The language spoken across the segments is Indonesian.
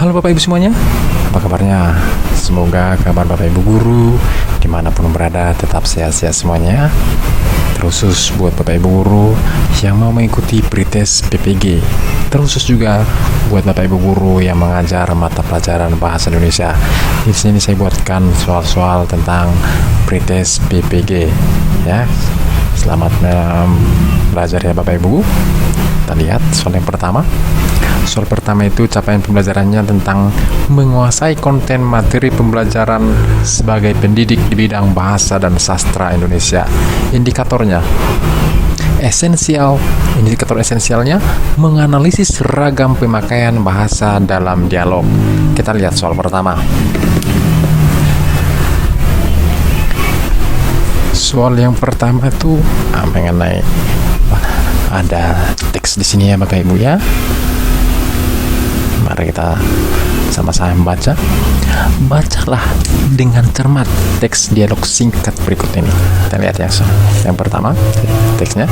Halo Bapak Ibu semuanya, apa kabarnya? Semoga kabar Bapak Ibu guru dimanapun berada tetap sehat-sehat semuanya. Terkhusus buat Bapak Ibu guru yang mau mengikuti pretest PPG. Terkhusus juga buat Bapak Ibu guru yang mengajar mata pelajaran bahasa Indonesia. Di sini saya buatkan soal-soal tentang pretest PPG ya. Selamat belajar ya Bapak Ibu. Kita lihat soal yang pertama. Soal pertama itu capaian pembelajarannya tentang menguasai konten materi pembelajaran sebagai pendidik di bidang bahasa dan sastra Indonesia. Indikatornya indikator esensialnya menganalisis ragam pemakaian bahasa dalam dialog. Kita lihat soal pertama. Soal yang pertama itu mengenai ada teks di sini ya Bapak Ibu ya. Mari kita sama-sama membaca. Bacalah dengan cermat teks dialog singkat berikut ini. Kita lihat ya. Yang pertama, teksnya.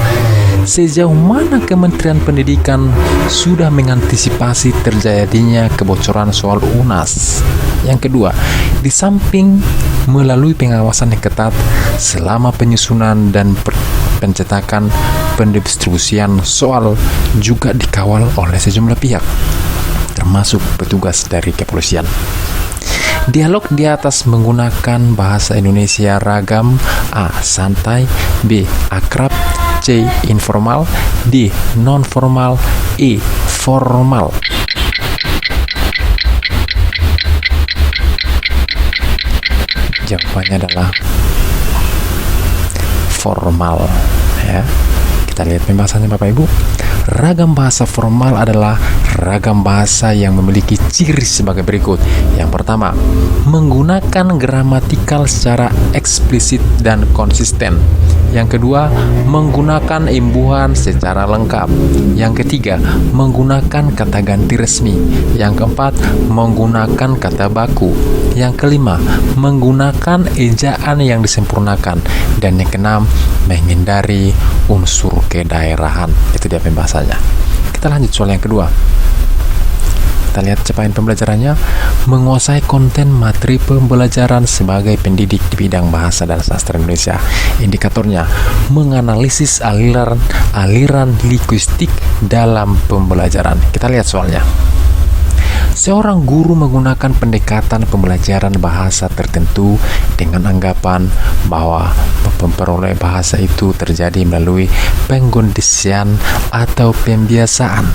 Sejauh mana Kementerian Pendidikan sudah mengantisipasi terjadinya kebocoran soal UNAS? Yang kedua, di samping melalui pengawasan yang ketat selama penyusunan dan pencetakan, pendistribusian soal juga dikawal oleh sejumlah pihak, termasuk petugas dari kepolisian. Dialog di atas menggunakan bahasa Indonesia ragam: A. Santai, B. Akrab, C. Informal, D. Non-formal, E. Formal. Jawabannya adalah formal ya. Kita lihat pembahasannya Bapak Ibu. Ragam bahasa formal adalah ragam bahasa yang memiliki ciri sebagai berikut. Yang pertama, menggunakan gramatikal secara eksplisit dan konsisten. Yang kedua, menggunakan imbuhan secara lengkap. Yang ketiga, menggunakan kata ganti resmi. Yang keempat, menggunakan kata baku. Yang kelima, menggunakan ejaan yang disempurnakan. Dan yang keenam, menghindari unsur kedaerahan. Itu dia pembahasannya. Kita lanjut soal yang kedua. Kita lihat capaian pembelajarannya: menguasai konten materi pembelajaran sebagai pendidik di bidang bahasa dan sastra Indonesia. Indikatornya menganalisis aliran linguistik dalam pembelajaran. Kita lihat soalnya. Seorang guru menggunakan pendekatan pembelajaran bahasa tertentu dengan anggapan bahwa memperoleh bahasa itu terjadi melalui pengkondisian atau pembiasaan.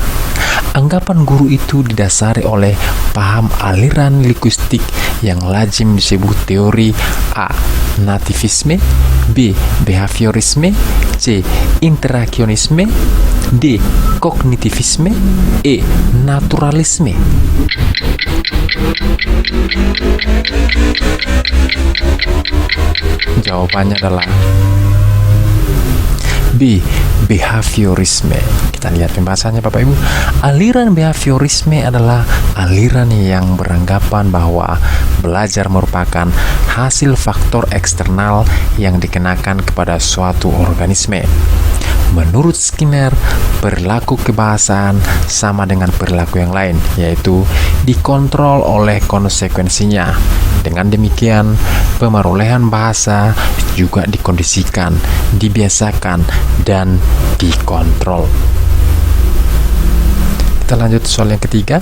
Anggapan guru itu didasari oleh paham aliran linguistik yang lazim disebut teori: A. Nativisme, B. Behaviorisme, C. Interaksionisme, D. Kognitivisme, E. Naturalisme. Jawabannya adalah B. Behaviorisme. Kita lihat pembahasannya Bapak Ibu. Aliran behaviorisme adalah aliran yang beranggapan bahwa belajar merupakan hasil faktor eksternal yang dikenakan kepada suatu organisme. Menurut Skinner, perilaku kebahasaan sama dengan perilaku yang lain, yaitu dikontrol oleh konsekuensinya. Dengan demikian, pemerolehan bahasa juga dikondisikan, dibiasakan, dan dikontrol. Kita lanjut soal yang ketiga.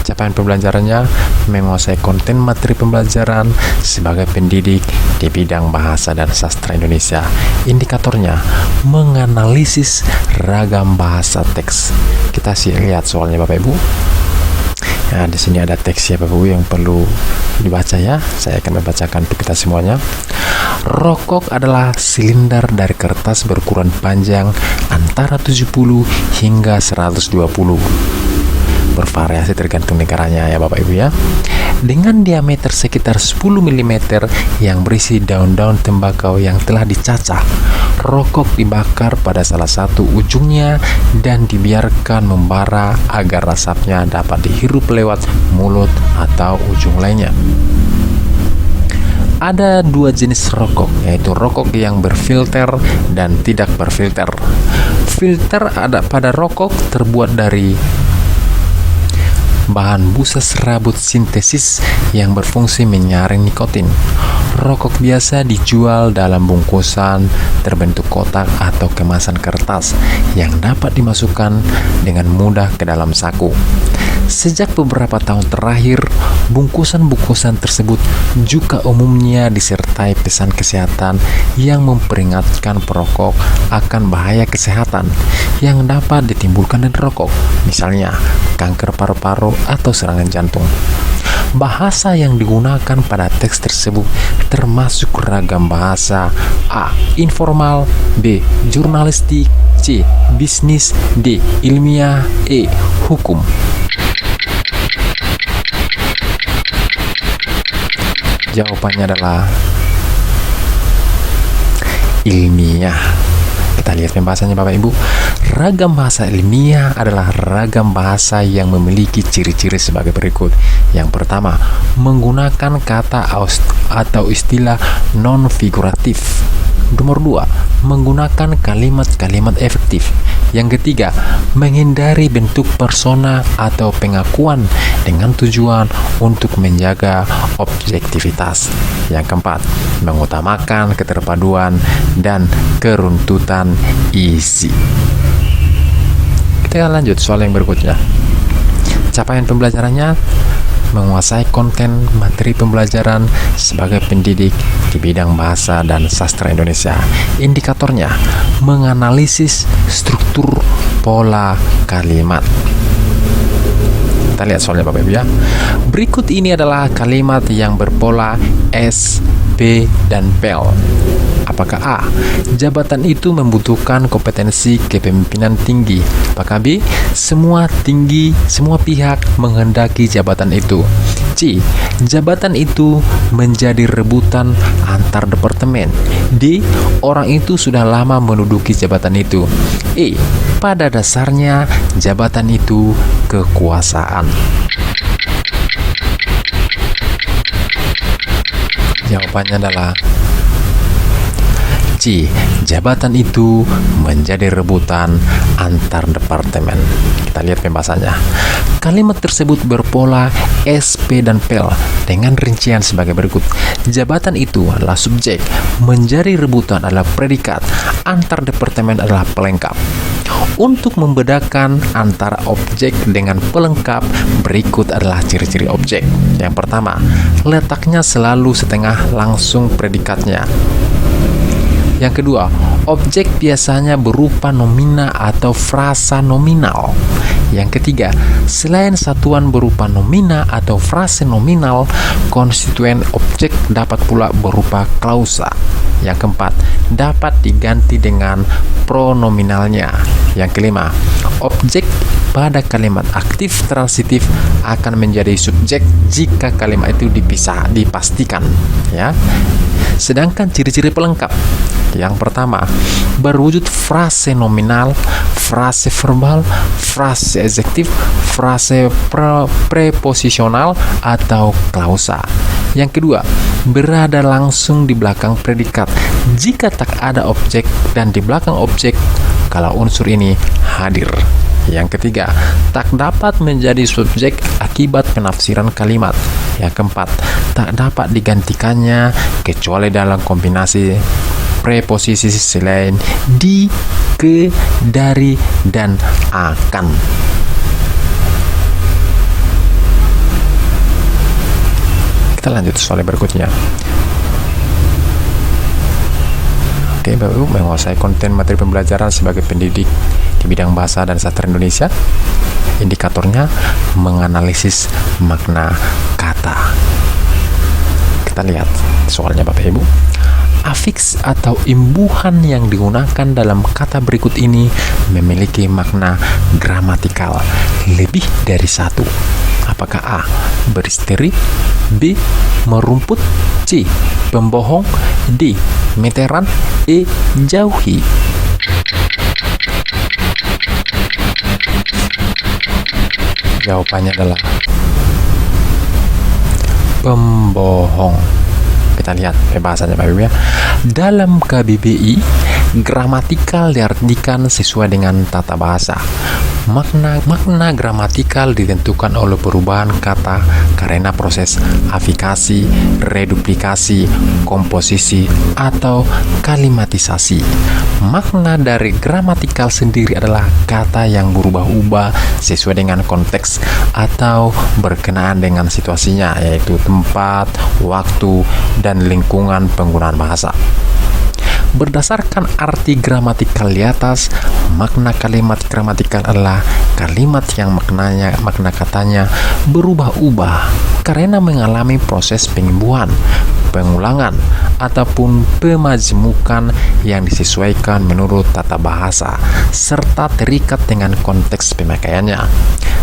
Capaian pembelajarannya menguasai konten materi pembelajaran sebagai pendidik di bidang bahasa dan sastra Indonesia. Indikatornya menganalisis ragam bahasa teks. Kita lihat soalnya Bapak Ibu. Nah, di sini ada teks ya Bapak Ibu yang perlu dibaca ya. Saya akan membacakan untuk kita semuanya. Rokok adalah silinder dari kertas berukuran panjang antara 70 hingga 120. Bervariasi tergantung negaranya ya Bapak Ibu ya. Dengan diameter sekitar 10 mm yang berisi daun-daun tembakau yang telah dicacah. Rokok dibakar pada salah satu ujungnya dan dibiarkan membara agar asapnya dapat dihirup lewat mulut atau ujung lainnya. Ada dua jenis rokok, yaitu rokok yang berfilter dan tidak berfilter. Filter ada pada rokok terbuat dari bahan busa serabut sintesis yang berfungsi menyaring nikotin. Rokok biasa dijual dalam bungkusan terbentuk kotak atau kemasan kertas yang dapat dimasukkan dengan mudah ke dalam saku. Sejak beberapa tahun terakhir, bungkusan-bungkusan tersebut juga umumnya disertai pesan kesehatan yang memperingatkan perokok akan bahaya kesehatan yang dapat ditimbulkan dari rokok, misalnya kanker paru-paru atau serangan jantung. Bahasa yang digunakan pada teks tersebut termasuk ragam bahasa: A. Informal, B. Jurnalistik, C. Bisnis, D. Ilmiah, E. Hukum. Jawabannya adalah ilmiah. Kita lihat pembahasannya Bapak Ibu. Ragam bahasa ilmiah adalah ragam bahasa yang memiliki ciri-ciri sebagai berikut. Yang pertama, menggunakan kata atau istilah non-figuratif. Nomor 2, menggunakan kalimat-kalimat efektif. Yang ketiga, menghindari bentuk persona atau pengakuan dengan tujuan untuk menjaga objektivitas. Yang keempat, mengutamakan keterpaduan dan keruntutan isi. Kita lanjut soal yang berikutnya. Capaian pembelajarannya: menguasai konten materi pembelajaran sebagai pendidik di bidang bahasa dan sastra Indonesia. Indikatornya: menganalisis struktur pola kalimat. Kita lihat soalnya Bapak Ibu ya. Berikut ini adalah kalimat yang berpola S, P, dan PEL. Apakah A. Jabatan itu membutuhkan kompetensi kepemimpinan tinggi? Apakah B. Semua pihak menghendaki jabatan itu? C. Jabatan itu menjadi rebutan antar departemen? D. Orang itu sudah lama menduduki jabatan itu? E. Pada dasarnya jabatan itu kekuasaan. Jawabannya adalah C. Jabatan itu menjadi rebutan antar departemen. Kita lihat pembahasannya. Kalimat tersebut berpola S, P, dan PEL dengan rincian sebagai berikut. Jabatan itu adalah subjek, menjadi rebutan adalah predikat, antar departemen adalah pelengkap. Untuk membedakan antara objek dengan pelengkap, berikut adalah ciri-ciri objek. Yang pertama, letaknya selalu setengah langsung predikatnya. Yang kedua, objek biasanya berupa nomina atau frasa nominal. Yang ketiga, selain satuan berupa nomina atau frase nominal, konstituen objek dapat pula berupa klausa. Yang keempat, dapat diganti dengan pronominalnya. Yang kelima, objek pada kalimat aktif transitif akan menjadi subjek jika kalimat itu dipastikan, ya. Sedangkan ciri-ciri pelengkap: yang pertama, berwujud frase nominal, frase verbal, frase adjektif, frase preposisional atau klausa. Yang kedua, berada langsung di belakang predikat jika tak ada objek dan di belakang objek kalau unsur ini hadir. Yang ketiga, tak dapat menjadi subjek akibat penafsiran kalimat. Yang keempat, tak dapat digantikannya kecuali dalam kombinasi preposisi selain di, ke, dari, dan akan. Kita lanjut soal berikutnya. Oke, Bapak Ibu, menguasai konten materi pembelajaran sebagai pendidik di bidang bahasa dan sastra Indonesia. Indikatornya menganalisis makna kata. Kita lihat soalnya Bapak Ibu. Afiks atau imbuhan yang digunakan dalam kata berikut ini memiliki makna gramatikal lebih dari satu. Apakah A. beristri, B. merumput, C. pembohong, D. meteran, E. jauhi. Jawabannya adalah pembohong. Kita lihat pembahasannya Pak Ibu ya. Dalam KBBI, gramatikal diartikan sesuai dengan tata bahasa. Makna gramatikal ditentukan oleh perubahan kata karena proses afikasi, reduplikasi, komposisi, atau kalimatisasi. Makna dari gramatikal sendiri adalah kata yang berubah-ubah sesuai dengan konteks atau berkenaan dengan situasinya, yaitu tempat, waktu, dan lingkungan penggunaan bahasa. Berdasarkan arti gramatikal di atas, makna kalimat gramatikal adalah kalimat yang makna katanya berubah-ubah karena mengalami proses penyembuhan, pengulangan, ataupun pemajmukan yang disesuaikan menurut tata bahasa serta terikat dengan konteks pemakaiannya.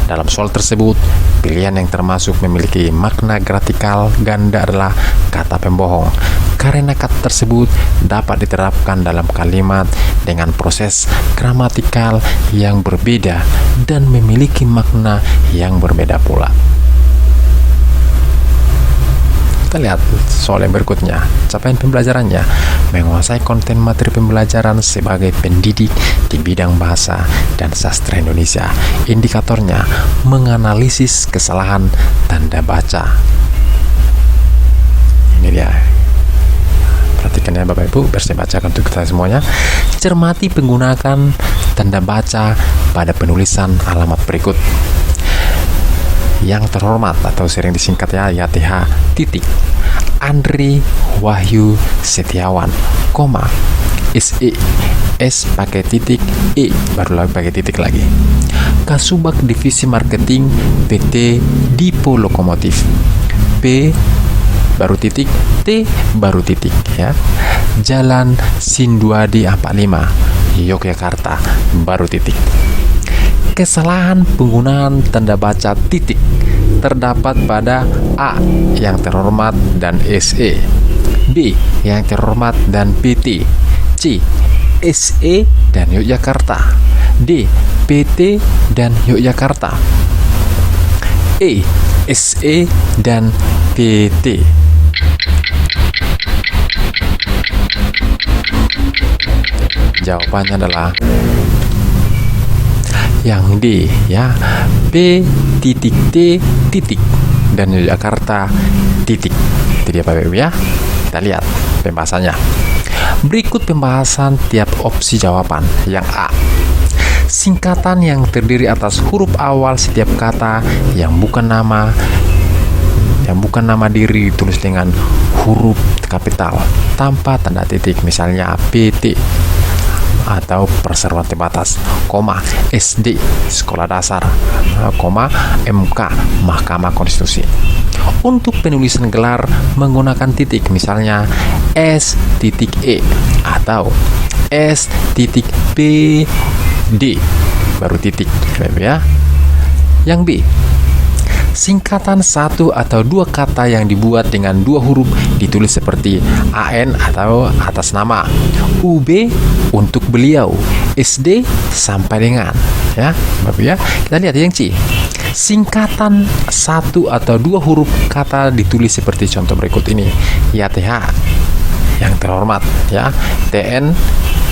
Dalam soal tersebut, pilihan yang termasuk memiliki makna gramatikal ganda adalah kata pembohong, karena kata tersebut dapat diterapkan dalam kalimat dengan proses gramatikal yang berbeda dan memiliki makna yang berbeda pula. Kita lihat soal yang berikutnya. Capaian pembelajarannya: menguasai konten materi pembelajaran sebagai pendidik di bidang bahasa dan sastra Indonesia. Indikatornya: menganalisis kesalahan tanda baca. Ini dia. Perhatikan ya Bapak Ibu, saya bacakan untuk kita semuanya. Cermati penggunaan tanda baca pada penulisan alamat berikut. Yang terhormat atau sering disingkat YTH titik Andri Wahyu Setiawan, koma SE, S pakai titik, E baru lagi pakai titik lagi. Kasubag Divisi Marketing PT Dipo Lokomotif, P baru titik, T baru titik ya. Jalan Sinduadi 45, Yogyakarta, baru titik. Kesalahan penggunaan tanda baca titik terdapat pada A yang terhormat dan SE, B yang terhormat dan PT, C SE dan Yogyakarta, D PT dan Yogyakarta, E SE dan PT. Jawabannya adalah yang D ya, P titik T titik dan Yogyakarta titik. Itu dia Bapak Ibu ya. Kita lihat pembahasannya. Berikut pembahasan tiap opsi jawaban. Yang A, singkatan yang terdiri atas huruf awal setiap kata yang bukan nama diri ditulis dengan huruf kapital tanpa tanda titik, misalnya PT atau perseroan terbatas, koma SD sekolah dasar, koma MK Mahkamah Konstitusi. Untuk penulisan gelar menggunakan titik, misalnya S titik E atau S titik B D baru titik ya. Yang B, singkatan satu atau dua kata yang dibuat dengan dua huruf ditulis seperti AN atau atas nama, UB untuk beliau, SD sampai dengan ya Bapak ya. Kita lihat yang C, singkatan satu atau dua huruf kata ditulis seperti contoh berikut ini. YTH yang terhormat ya, TN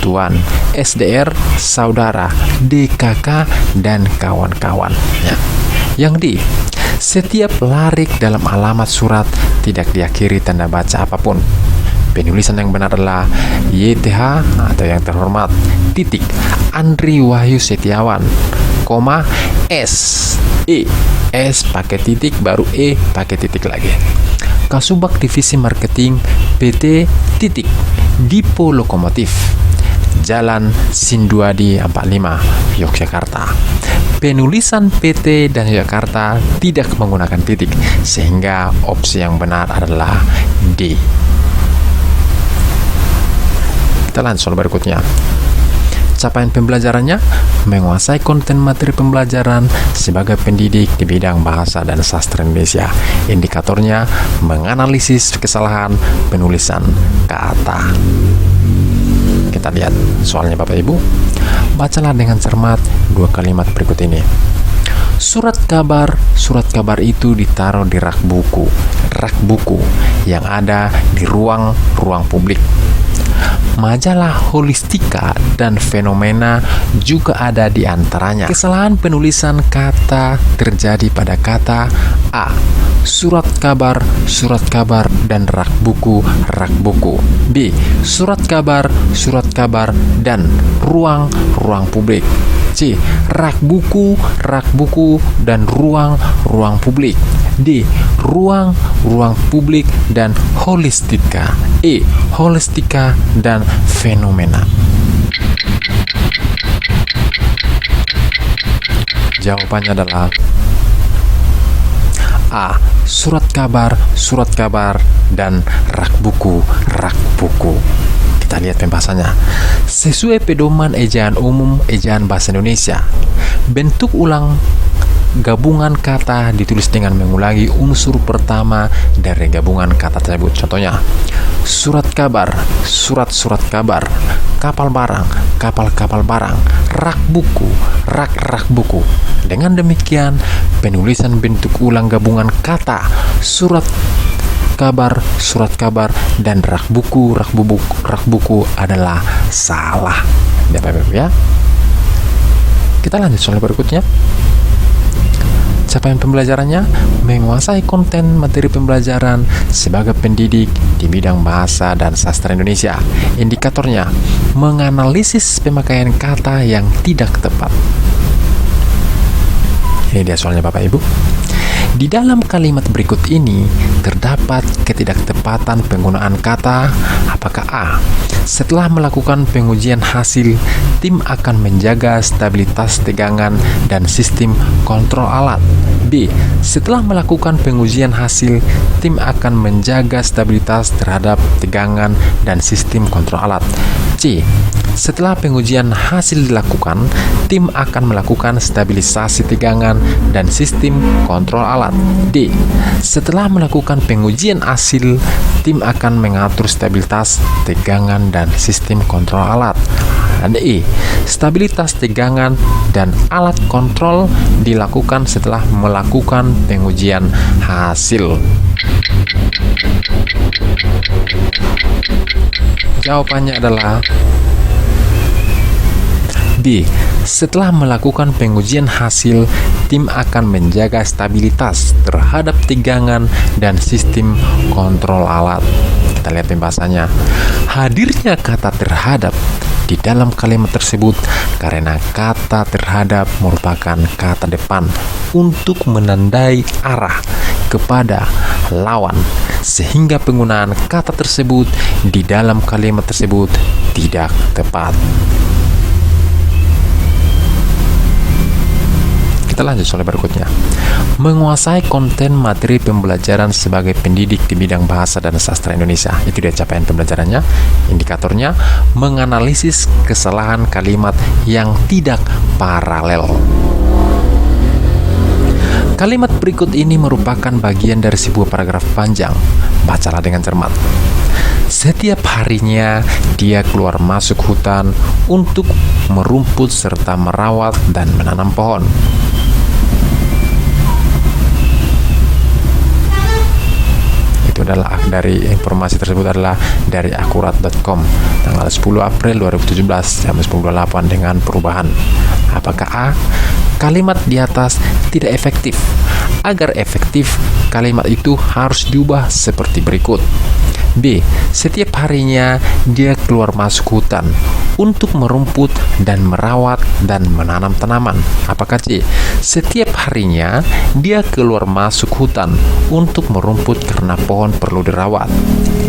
Tuan, SDR saudara, DKK dan kawan-kawan ya. Yang D, setiap larik dalam alamat surat tidak diakhiri tanda baca apapun. Penulisan yang benar adalah YTH atau yang terhormat titik Andri Wahyu Setiawan, koma S E, S pakai titik baru E pakai titik lagi. Kasubag Divisi Marketing PT titik Dipo Lokomotif, Jalan Sinduadi 45, Yogyakarta. Penulisan PT dan Yogyakarta tidak menggunakan titik, sehingga opsi yang benar adalah D. Kita lanjut soal berikutnya. Capaian pembelajarannya: menguasai konten materi pembelajaran sebagai pendidik di bidang bahasa dan sastra Indonesia. Indikatornya menganalisis kesalahan penulisan kata. Kita lihat soalnya Bapak Ibu. Bacalah dengan cermat dua kalimat berikut ini. Surat kabar itu ditaruh di rak buku yang ada di ruang publik. Majalah Holistika dan Fenomena juga ada di antaranya. Kesalahan penulisan kata terjadi pada kata A. Surat kabar, dan rak buku. B. Surat kabar, dan ruang publik. C. Rak buku, dan ruang publik. D. Ruang publik dan holistika. E. Holistika dan fenomena. Jawabannya adalah A. Surat kabar, dan rak buku. Kita lihat pembahasannya. Sesuai pedoman ejaan umum ejaan bahasa Indonesia, bentuk ulang gabungan kata ditulis dengan mengulangi unsur pertama dari gabungan kata tersebut. Contohnya, surat kabar, surat kabar, kapal barang, rak buku. Dengan demikian, penulisan bentuk ulang gabungan kata surat kabar, dan rak buku adalah salah. Ya. Kita lanjut soal berikutnya. Capaian pembelajarannya: menguasai konten materi pembelajaran sebagai pendidik di bidang bahasa dan sastra Indonesia. Indikatornya: menganalisis pemakaian kata yang tidak tepat. Ini dia soalnya Bapak Ibu. Di dalam kalimat berikut ini terdapat ketidaktepatan penggunaan kata. Apakah A. Setelah melakukan pengujian hasil, tim akan menjaga stabilitas tegangan dan sistem kontrol alat. B. Setelah melakukan pengujian hasil, tim akan menjaga stabilitas terhadap tegangan dan sistem kontrol alat. C. Setelah pengujian hasil dilakukan, tim akan melakukan stabilisasi tegangan dan sistem kontrol alat. D. Setelah melakukan pengujian hasil, tim akan mengatur stabilitas tegangan dan sistem kontrol alat. Dan E. Stabilitas tegangan dan alat kontrol dilakukan setelah melakukan pengujian hasil. Jawabannya adalah B. Setelah melakukan pengujian hasil, tim akan menjaga stabilitas terhadap tegangan dan sistem kontrol alat. Kita lihat pembahasannya. Hadirnya kata terhadap di dalam kalimat tersebut karena kata terhadap merupakan kata depan untuk menandai arah kepada lawan, sehingga penggunaan kata tersebut di dalam kalimat tersebut tidak tepat. Kita lanjut soal berikutnya. Menguasai konten materi pembelajaran sebagai pendidik di bidang bahasa dan sastra Indonesia. Itu dia capaian pembelajarannya. Indikatornya: menganalisis kesalahan kalimat yang tidak paralel. Kalimat berikut ini merupakan bagian dari sebuah paragraf panjang. Bacalah dengan cermat. Setiap harinya dia keluar masuk hutan untuk merumput serta merawat dan menanam pohon. Itu adalah dari informasi tersebut adalah dari akurat.com tanggal 10 April 2017 jam 10.28 dengan perubahan. Apakah A. Kalimat di atas tidak efektif? Agar efektif, kalimat itu harus diubah seperti berikut. B. Setiap harinya dia keluar masuk hutan untuk merumput dan merawat dan menanam tanaman. Apakah C. Setiap harinya dia keluar masuk hutan untuk merumput karena pohon perlu dirawat.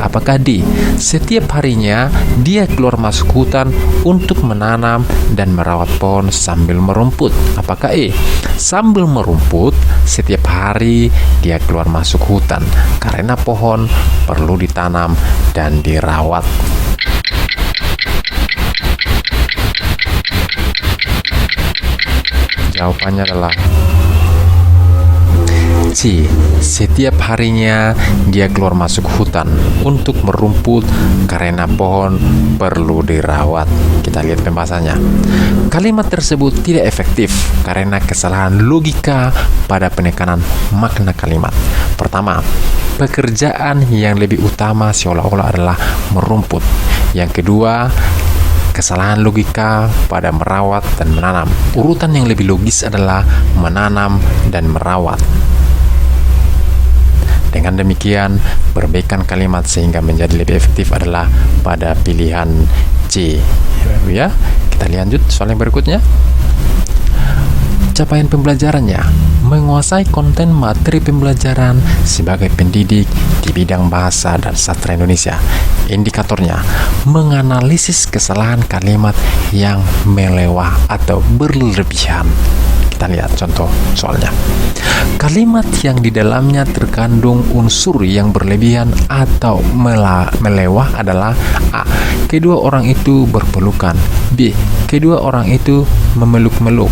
Apakah D. Setiap harinya dia keluar masuk hutan untuk menanam dan merawat pohon sambil merumput. Apakah E. Sambil merumput setiap hari dia keluar masuk hutan karena pohon perlu ditanam dan dirawat. Jawabannya adalah C. Setiap harinya dia keluar masuk hutan untuk merumput karena pohon perlu dirawat. Kita lihat pembahasannya. Kalimat tersebut tidak efektif karena kesalahan logika pada penekanan makna kalimat. Pertama, pekerjaan yang lebih utama seolah-olah adalah merumput. Yang kedua, kesalahan logika pada merawat dan menanam. Urutan yang lebih logis adalah menanam dan merawat. Dengan demikian, perbaikan kalimat sehingga menjadi lebih efektif adalah pada pilihan C. Ya, kita lanjut soal yang berikutnya. Capaian pembelajarannya: menguasai konten materi pembelajaran sebagai pendidik di bidang bahasa dan sastra Indonesia. Indikatornya: menganalisis kesalahan kalimat yang melewah atau berlebihan. Kita lihat contoh soalnya. Kalimat yang di dalamnya terkandung unsur yang berlebihan atau melewah adalah A. Kedua orang itu berpelukan. B. Kedua orang itu memeluk-meluk.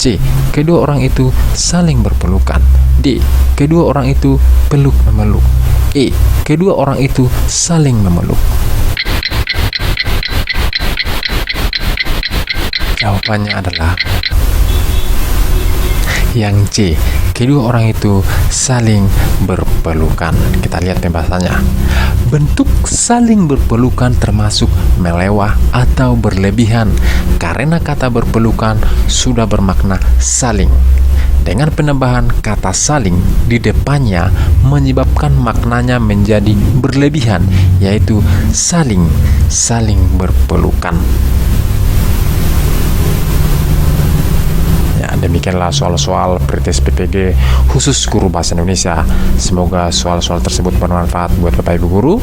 C. Kedua orang itu saling berpelukan. D. Kedua orang itu peluk-memeluk. E. Kedua orang itu saling memeluk. Jawabannya adalah yang C. Kedua orang itu saling berpelukan. Kita lihat pembahasannya. Bentuk saling berpelukan termasuk melewah atau berlebihan karena kata berpelukan sudah bermakna saling. Dengan penambahan kata saling di depannya menyebabkan maknanya menjadi berlebihan, yaitu saling berpelukan. Demikianlah soal-soal pretest PPG khusus guru bahasa Indonesia. Semoga soal-soal tersebut bermanfaat buat Bapak Ibu guru.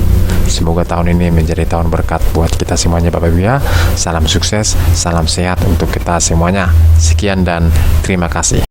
Semoga tahun ini menjadi tahun berkat buat kita semuanya Bapak Ibu ya. Salam sukses, salam sehat untuk kita semuanya. Sekian dan terima kasih.